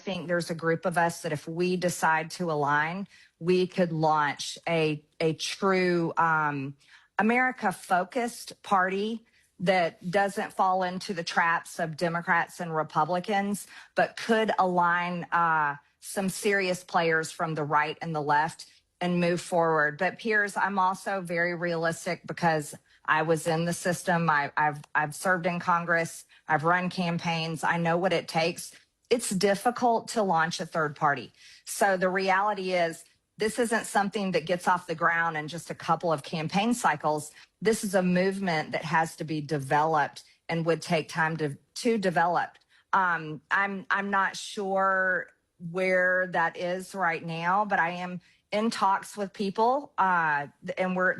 think there's a group of us that if we decide to align, we could launch a true America-focused party that doesn't fall into the traps of Democrats and Republicans, but could align some serious players from the right and the left and move forward. But Piers, I'm also very realistic because I was in the system. I've served in Congress. I've run campaigns. I know what it takes. It's difficult to launch a third party. So the reality is this isn't something that gets off the ground in just a couple of campaign cycles. This is a movement that has to be developed and would take time to develop. I'm not sure where that is right now, but I am in talks with people, and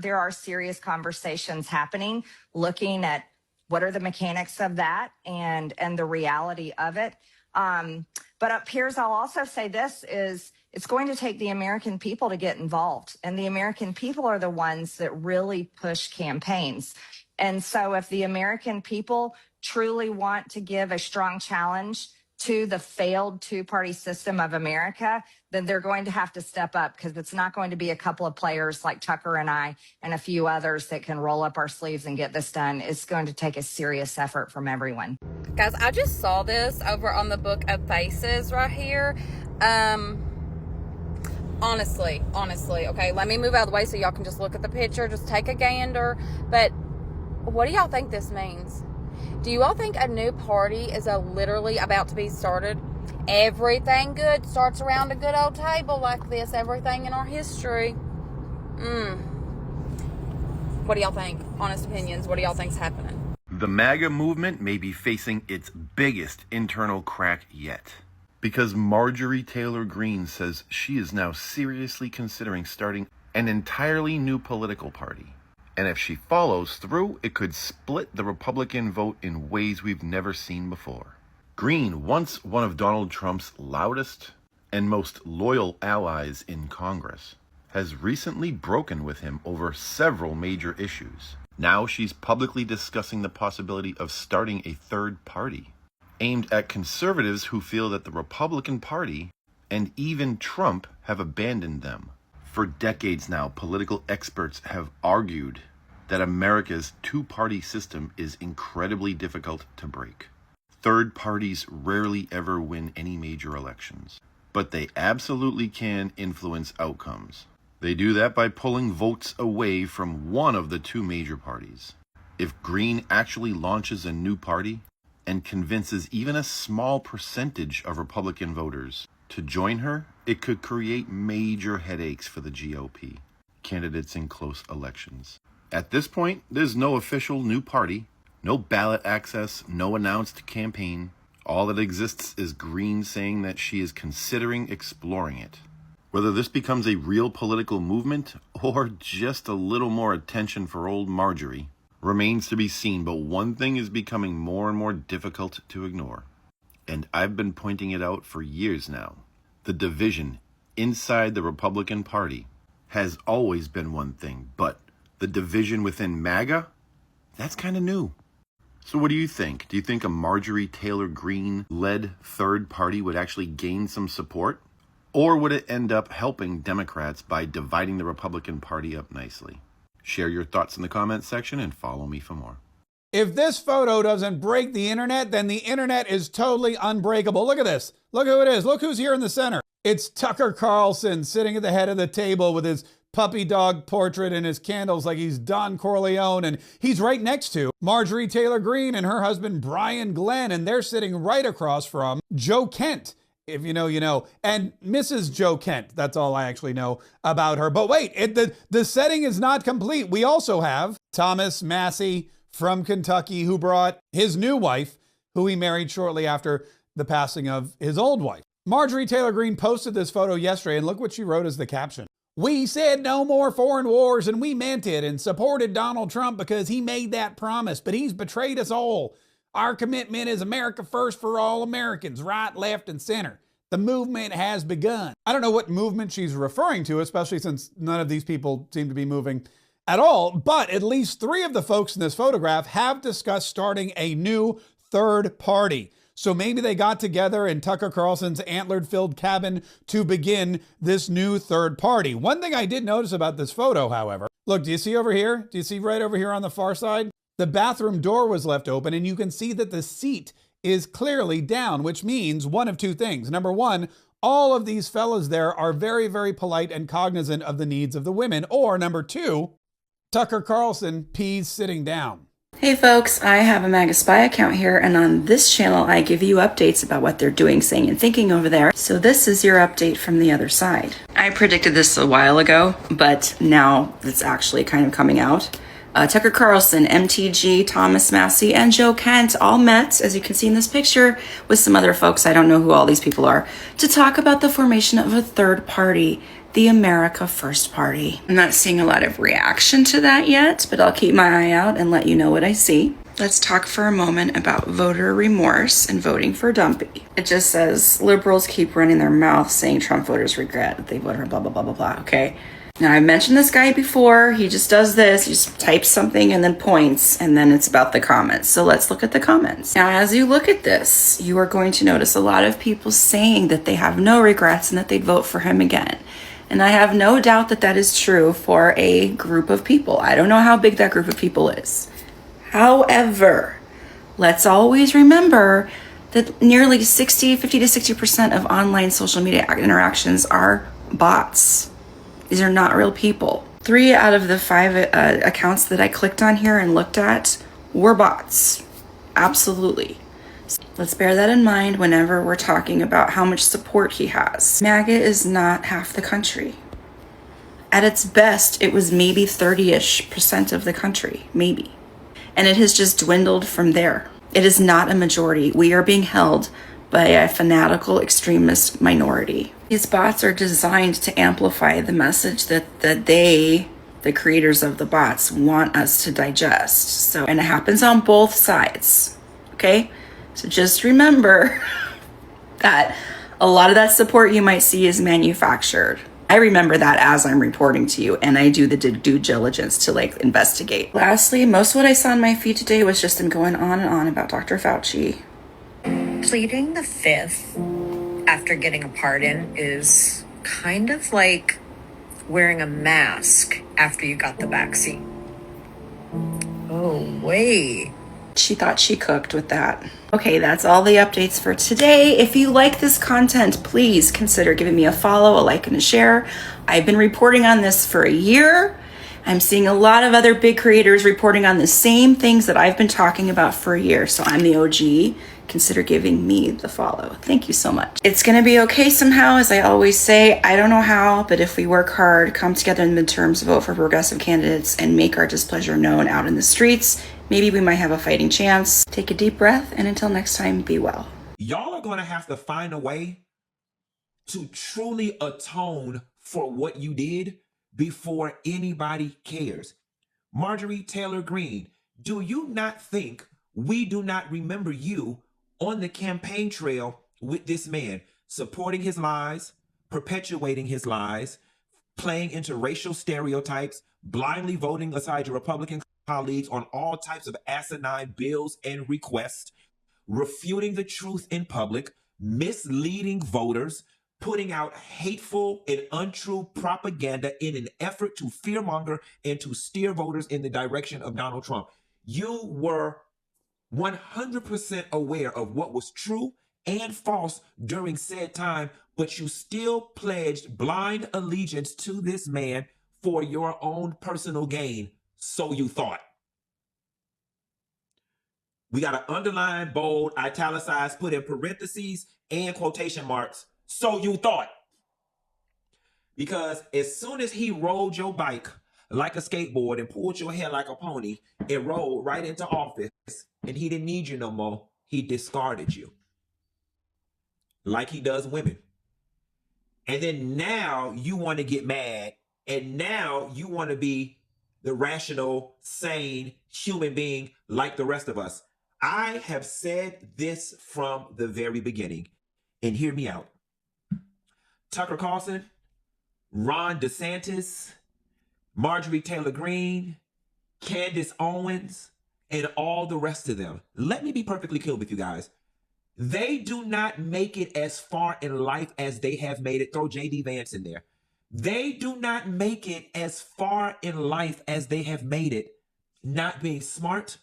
there are serious conversations happening, looking at what are the mechanics of that and the reality of it. But up Piers, I'll also say this is it's going to take the American people to get involved, and the American people are the ones that really push campaigns. And so if the American people truly want to give a strong challenge to the failed two-party system of America, then they're going to have to step up, because it's not going to be a couple of players like Tucker and I and a few others that can roll up our sleeves and get this done. It's going to take a serious effort from everyone. Guys, I just saw this over on the Book of Faces right here. Honestly, okay, let me move out of the way so y'all can just look at the picture, just take a gander. But what do y'all think this means? Do you all think a new party is literally about to be started? Everything good starts around a good old table like this. Everything in our history. What do y'all think? Honest opinions. What do y'all think's happening? The MAGA movement may be facing its biggest internal crack yet, because Marjorie Taylor Greene says she is now seriously considering starting an entirely new political party. And if she follows through, it could split the Republican vote in ways we've never seen before. Greene, once one of Donald Trump's loudest and most loyal allies in Congress, has recently broken with him over several major issues. Now she's publicly discussing the possibility of starting a third party aimed at conservatives who feel that the Republican Party and even Trump have abandoned them. For decades now, political experts have argued that America's two-party system is incredibly difficult to break. Third parties rarely ever win any major elections, but they absolutely can influence outcomes. They do that by pulling votes away from one of the two major parties. If Greene actually launches a new party and convinces even a small percentage of Republican voters to join her, it could create major headaches for the GOP candidates in close elections. At this point, there's no official new party, no ballot access, no announced campaign. All that exists is Greene saying that she is considering exploring it. Whether this becomes a real political movement or just a little more attention for old Marjorie remains to be seen, but one thing is becoming more and more difficult to ignore. And I've been pointing it out for years now. The division inside the Republican Party has always been one thing, but the division within MAGA, that's kind of new. So what do you think? Do you think a Marjorie Taylor Greene-led third party would actually gain some support? Or would it end up helping Democrats by dividing the Republican Party up nicely? Share your thoughts in the comments section and follow me for more. If this photo doesn't break the internet, then the internet is totally unbreakable. Look at this. Look who it is. Look who's here in the center. It's Tucker Carlson sitting at the head of the table with his puppy dog portrait and his candles like he's Don Corleone. And he's right next to Marjorie Taylor Greene and her husband, Brian Glenn. And they're sitting right across from Joe Kent. If you know, you know. And Mrs. Joe Kent, that's all I actually know about her. But wait, the setting is not complete. We also have Thomas Massey from Kentucky, who brought his new wife, who he married shortly after the passing of his old wife. Marjorie Taylor Greene posted this photo yesterday, and look what she wrote as the caption. "We said no more foreign wars, and we meant it, and supported Donald Trump because he made that promise, but he's betrayed us all. Our commitment is America first for all Americans, right, left, and center. The movement has begun." I don't know what movement she's referring to, especially since none of these people seem to be moving at all, but at least 3 of the folks in this photograph have discussed starting a new third party. So maybe they got together in Tucker Carlson's antler-filled cabin to begin this new third party. One thing I did notice about this photo, however, look, do you see over here? Do you see right over here on the far side? The bathroom door was left open, and you can see that the seat is clearly down, which means one of two things. Number one, all of these fellas there are very, very polite and cognizant of the needs of the women. Or number two, Tucker Carlson pees sitting down. Hey folks, I have a MAGA Spy account here, and on this channel I give you updates about what they're doing, saying, and thinking over there. So this is your update from the other side. I predicted this a while ago, but now it's actually kind of coming out. Tucker Carlson, MTG, Thomas Massey, and Joe Kent all met, as you can see in this picture, with some other folks, I don't know who all these people are, to talk about the formation of a third party, the America First Party. I'm not seeing a lot of reaction to that yet, but I'll keep my eye out and let you know what I see. Let's talk for a moment about voter remorse and voting for Dumpy. It just says, liberals keep running their mouths saying Trump voters regret that they voted for blah, blah, blah, blah, blah, okay? Now, I've mentioned this guy before. He just does this. He just types something and then points, and then it's about the comments. So let's look at the comments. Now, as you look at this, you are going to notice a lot of people saying that they have no regrets and that they'd vote for him again. And I have no doubt that that is true for a group of people. I don't know how big that group of people is. However, let's always remember that nearly 50 to 60% of online social media interactions are bots. These are not real people. 3 out of the 5 accounts that I clicked on here and looked at were bots. Absolutely. Let's bear that in mind whenever we're talking about how much support he has. MAGA is not half the country. At its best, it was maybe 30-ish% of the country, maybe. And it has just dwindled from there. It is not a majority. We are being held by a fanatical extremist minority. These bots are designed to amplify the message that they, the creators of the bots, want us to digest. So, and it happens on both sides, okay? So just remember that a lot of that support you might see is manufactured. I remember that as I'm reporting to you, and I do the due diligence to investigate. Lastly, most of what I saw on my feed today was just them going on and on about Dr. Fauci. Pleading the fifth after getting a pardon is kind of like wearing a mask after you got the vaccine. Oh, wait. She thought she cooked with that. Okay, that's all the updates for today. If you like this content, please consider giving me a follow, a like, and a share. I've been reporting on this for a year. I'm seeing a lot of other big creators reporting on the same things that I've been talking about for a year. So I'm the OG. Consider giving me the follow. Thank you so much. It's gonna be okay somehow, as I always say. I don't know how, but if we work hard, come together in the midterms, vote for progressive candidates, and make our displeasure known out in the streets, maybe we might have a fighting chance. Take a deep breath, and until next time, be well. Y'all are gonna have to find a way to truly atone for what you did before anybody cares. Marjorie Taylor Greene, do you not think we do not remember you on the campaign trail with this man, supporting his lies, perpetuating his lies, playing into racial stereotypes, blindly voting aside your Republican colleagues on all types of asinine bills and requests, refuting the truth in public, misleading voters, putting out hateful and untrue propaganda in an effort to fearmonger and to steer voters in the direction of Donald Trump. You were 100% aware of what was true and false during said time, but you still pledged blind allegiance to this man for your own personal gain. So you thought. We got to underline, bold, italicize, put in parentheses and quotation marks. So you thought. Because as soon as he rode your bike like a skateboard and pulled your hair like a pony and rolled right into office and he didn't need you no more, he discarded you. Like he does women. And then now you want to get mad, and now you want to be the rational, sane human being like the rest of us. I have said this from the very beginning, and hear me out. Tucker Carlson, Ron DeSantis, Marjorie Taylor Greene, Candace Owens, and all the rest of them. Let me be perfectly clear with you guys. They do not make it as far in life as they have made it. Throw JD Vance in there. They do not make it as far in life as they have made it, not being smart,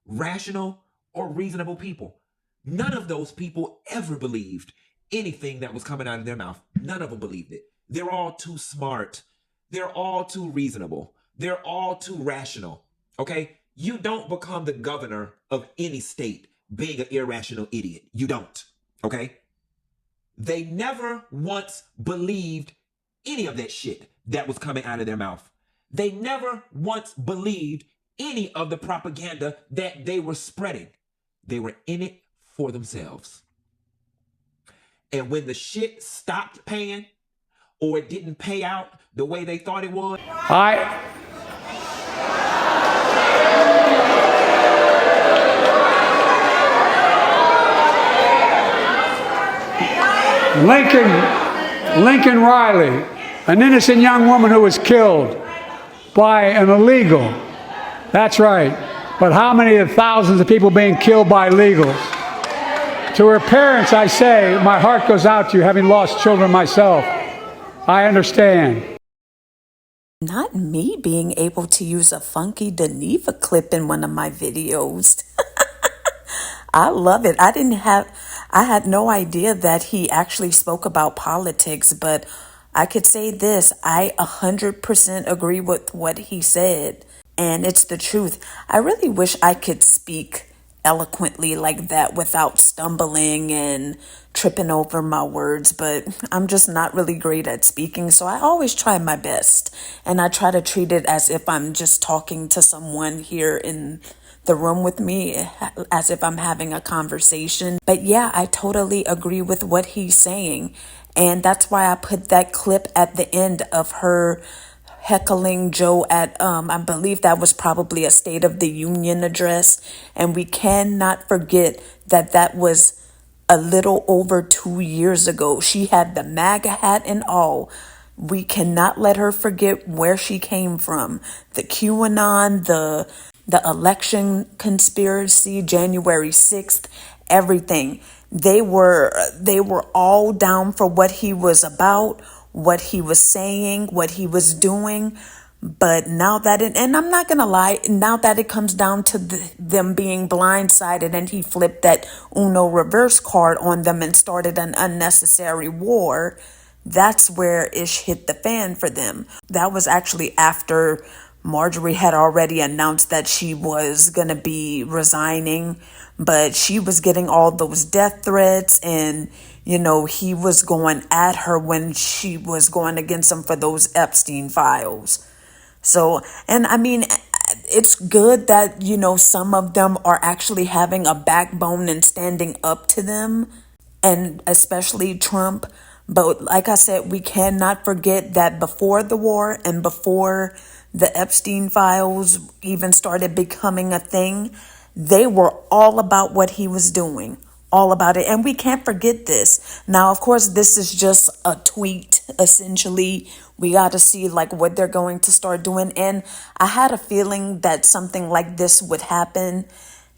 rational, or reasonable people. None of those people ever believed anything that was coming out of their mouth. None of them believed it. They're all too smart. They're all too reasonable. They're all too rational. Okay? You don't become the governor of any state being an irrational idiot. You don't. Okay? They never once believed any of that shit that was coming out of their mouth. They never once believed any of the propaganda that they were spreading. They were in it for themselves. And when the shit stopped paying, or it didn't pay out the way they thought it would, Lincoln Riley, an innocent young woman who was killed by an illegal. That's right. But how many of the thousands of people being killed by illegals? To her parents, I say, my heart goes out to you, having lost children myself. I understand. Not me being able to use a funky Deneva clip in one of my videos. I love it. I had no idea that he actually spoke about politics, but I could say this, I 100% agree with what he said, and it's the truth. I really wish I could speak eloquently like that without stumbling and tripping over my words, but I'm just not really great at speaking, so I always try my best, and I try to treat it as if I'm just talking to someone here in the room with me, as if I'm having a conversation. But yeah, I totally agree with what he's saying, and that's why I put that clip at the end of her heckling Joe at I believe that was probably a State of the Union address, and we cannot forget that that was a little over 2 years ago. She had the MAGA hat and all. We cannot let her forget where she came from. The QAnon, the election conspiracy, January 6th, everything. They were all down for what he was about, what he was saying, what he was doing. But now that and I'm not going to lie, now that it comes down to them being blindsided and he flipped that Uno reverse card on them and started an unnecessary war, that's where ish hit the fan for them. That was actually after Marjorie had already announced that she was going to be resigning, but she was getting all those death threats, and he was going at her when she was going against him for those Epstein files. So, and I mean, it's good that, some of them are actually having a backbone and standing up to them, and especially Trump. But like I said, we cannot forget that before the war and before the Epstein files even started becoming a thing, they were all about what he was doing, all about it. And we can't forget this. Now, of course, this is just a tweet, essentially. We got to see what they're going to start doing. And I had a feeling that something like this would happen,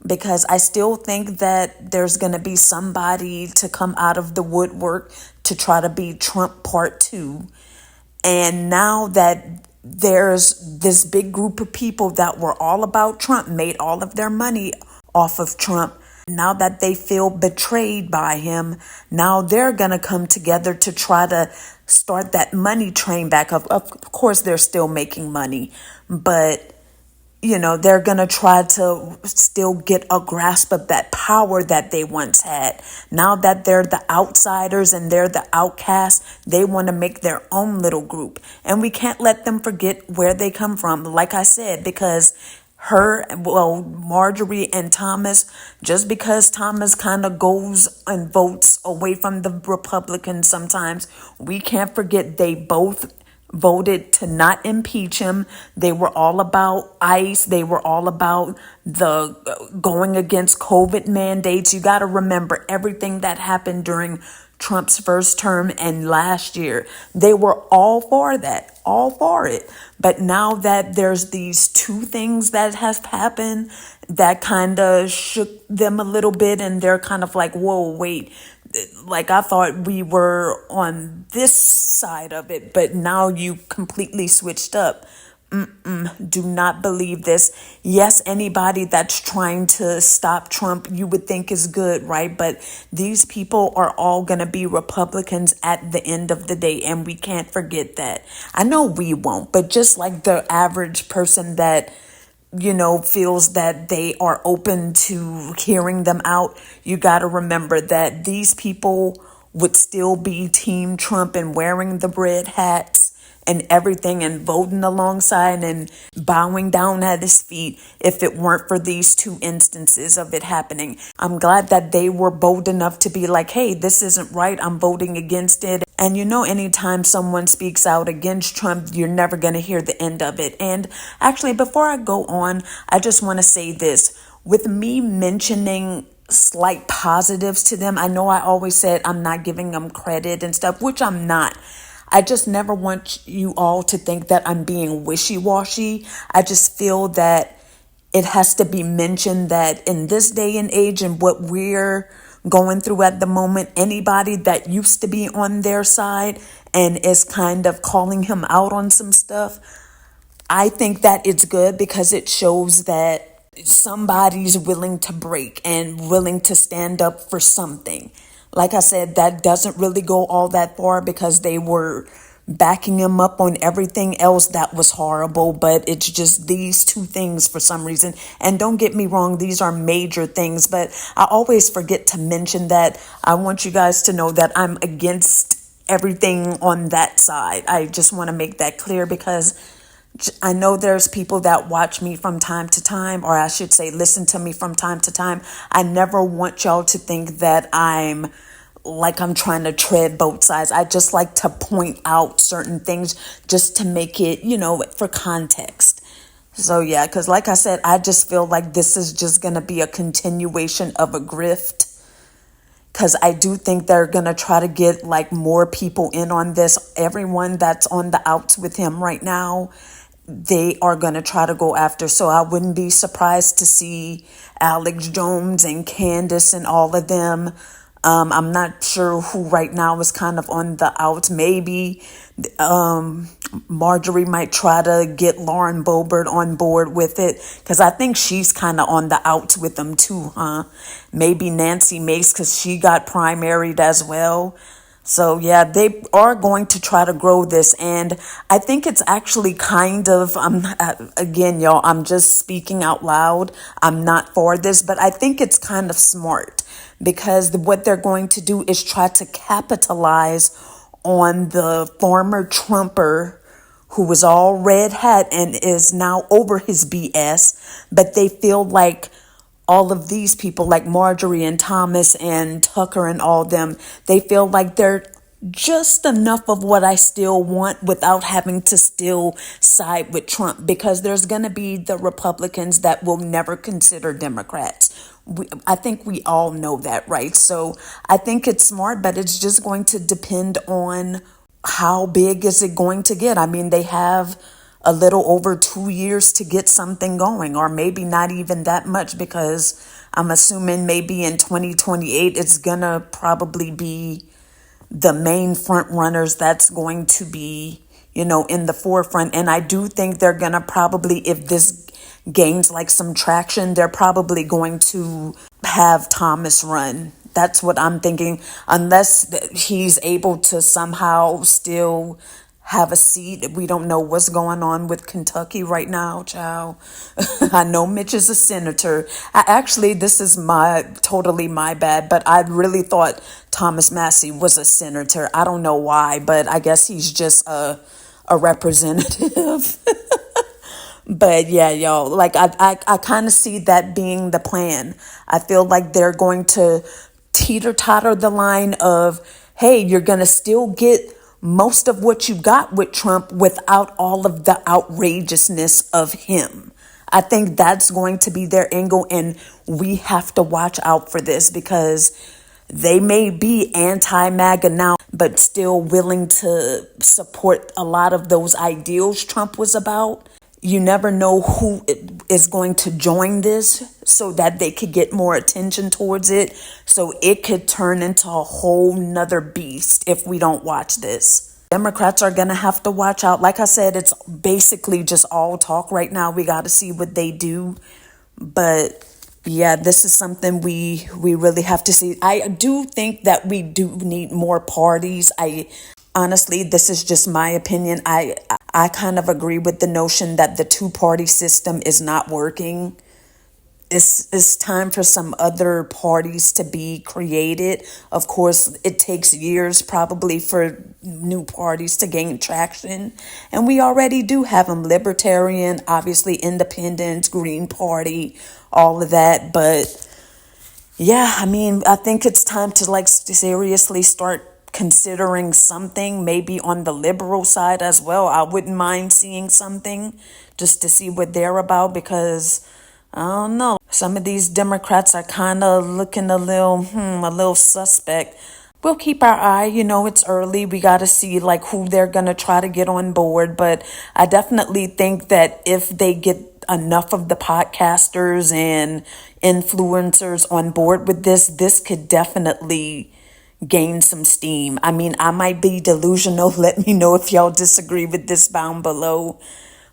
because I still think that there's going to be somebody to come out of the woodwork to try to be Trump part 2. And now that there's this big group of people that were all about Trump, made all of their money off of Trump, now that they feel betrayed by him, now they're going to come together to try to start that money train back up. Of course, they're still making money, but they're going to try to still get a grasp of that power that they once had. Now that they're the outsiders and they're the outcasts, they want to make their own little group. And we can't let them forget where they come from. Like I said, because Marjorie and Thomas, just because Thomas kind of goes and votes away from the Republicans sometimes, we can't forget they both voted to not impeach him. They were all about ICE. They were all about the going against COVID mandates. You got to remember everything that happened during Trump's first term and last year. They were all for that, all for it. But now that there's these two things that have happened that kind of shook them a little bit, and they're kind of like, whoa, wait, like I thought we were on this side of it, but now you completely switched up. Do not believe this. Yes, anybody that's trying to stop Trump, you would think is good, right? But these people are all going to be Republicans at the end of the day, and we can't forget that. I know we won't, but just like the average person that feels that they are open to hearing them out, you got to remember that these people would still be Team Trump and wearing the red hats and everything and voting alongside and bowing down at his feet if it weren't for these two instances of it happening. I'm glad that they were bold enough to be like, hey, this isn't right. I'm voting against it. And anytime someone speaks out against Trump, you're never going to hear the end of it. And actually, before I go on, I just want to say this. With me mentioning slight positives to them, I know I always said I'm not giving them credit and stuff, which I'm not. I just never want you all to think that I'm being wishy-washy. I just feel that it has to be mentioned that in this day and age and what we're going through at the moment, anybody that used to be on their side and is kind of calling him out on some stuff, I think that it's good because it shows that somebody's willing to break and willing to stand up for something. Like I said, that doesn't really go all that far because they were backing him up on everything else that was horrible, but it's just these two things for some reason. And don't get me wrong, these are major things, but I always forget to mention that. I want you guys to know that I'm against everything on that side. I just want to make that clear because I know there's people that watch me from time to time, or I should say listen to me from time to time. I never want y'all to think that I'm trying to tread both sides. I just like to point out certain things just to make it, for context. So yeah, because like I said, I just feel like this is just going to be a continuation of a grift. Because I do think they're going to try to get more people in on this. Everyone that's on the outs with him right now, they are going to try to go after. So I wouldn't be surprised to see Alex Jones and Candace and all of them. I'm not sure who right now is kind of on the outs. Maybe Marjorie might try to get Lauren Boebert on board with it because I think she's kind of on the outs with them too, huh? Maybe Nancy Mace because she got primaried as well. So yeah, they are going to try to grow this, and I think it's actually kind of, again, y'all, I'm just speaking out loud. I'm not for this, but I think it's kind of smart because what they're going to do is try to capitalize on the former Trumper who was all red hat and is now over his BS, but they feel like all of these people like Marjorie and Thomas and Tucker and all them, they feel like they're just enough of what I still want without having to still side with Trump, because there's going to be the Republicans that will never consider Democrats. I think we all know that, right? So I think it's smart, but it's just going to depend on how big is it going to get. I mean, they have a little over 2 years to get something going, or maybe not even that much, because I'm assuming maybe in 2028, it's gonna probably be the main front runners that's going to be, in the forefront. And I do think they're gonna probably, if this gains some traction, they're probably going to have Thomas run. That's what I'm thinking, unless he's able to somehow still have a seat. We don't know what's going on with Kentucky right now, child. I know Mitch is a senator. This is totally my bad, but I really thought Thomas Massey was a senator. I don't know why, but I guess he's just a representative. But yeah, y'all, I kind of see that being the plan. I feel like they're going to teeter-totter the line of, hey, you're going to still get most of what you got with Trump without all of the outrageousness of him. I think that's going to be their angle, and we have to watch out for this because They may be anti-MAGA now, but still willing to support a lot of those ideals Trump was about. You never know who is going to join this so that they could get more attention towards it. So it could turn into a whole nother beast if we don't watch this. Democrats are going to have to watch out. Like I said, it's basically just all talk right now. We got to see what they do. But yeah, this is something we really have to see. I do think that we do need more parties. Honestly, this is just my opinion. I kind of agree with the notion that the two-party system is not working. It's time for some other parties to be created. Of course, it takes years probably for new parties to gain traction. And we already do have them: Libertarian, obviously Independent, Green Party, all of that. But yeah, I mean, I think it's time to like seriously start considering something, maybe on the liberal side as well. I wouldn't mind seeing something just to see what they're about, because I don't know, some of these Democrats are kind of looking a little suspect. We'll keep our eye, it's early. We got to see like who they're going to try to get on board. But I definitely think that if they get enough of the podcasters and influencers on board with this could definitely gain some steam. I mean, I might be delusional. Let me know if y'all disagree with this down below.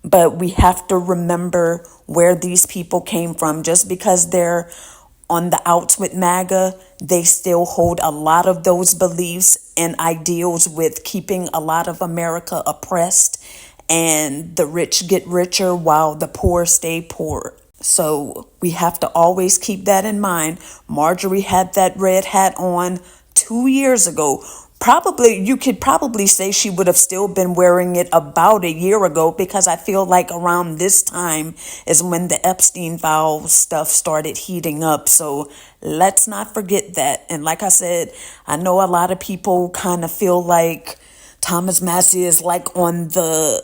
But we have to remember where these people came from. Just because they're on the outs with MAGA, they still hold a lot of those beliefs and ideals with keeping a lot of America oppressed, and the rich get richer while the poor stay poor. So we have to always keep that in mind. Marjorie had that red hat on 2 years ago. You could probably say she would have still been wearing it about a year ago, because I feel like around this time is when the Epstein file stuff started heating up. So let's not forget that. And like I said, I know a lot of people kind of feel like Thomas Massie is like on the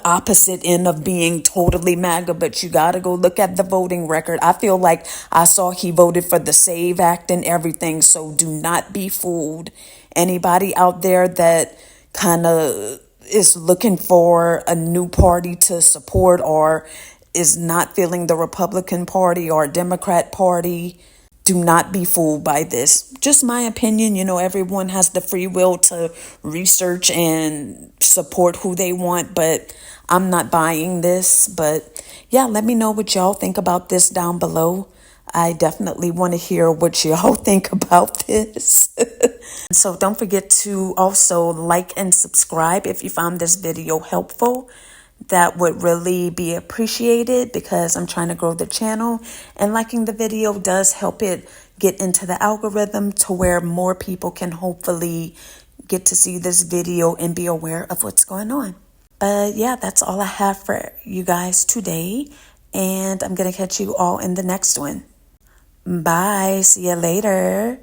opposite end of being totally MAGA, but you got to go look at the voting record. I feel like I saw he voted for the SAVE Act and everything, so do not be fooled. Anybody out there that kind of is looking for a new party to support, or is not feeling the Republican Party or Democrat Party, do not be fooled by this. Just my opinion. Everyone has the free will to research and support who they want, but I'm not buying this. But yeah, let me know what y'all think about this down below. I definitely want to hear what y'all think about this. So don't forget to also like and subscribe if you found this video helpful. That would really be appreciated, because I'm trying to grow the channel, and liking the video does help it get into the algorithm to where more people can hopefully get to see this video and be aware of what's going on. But yeah, that's all I have for you guys today, and I'm going to catch you all in the next one. Bye. See you later.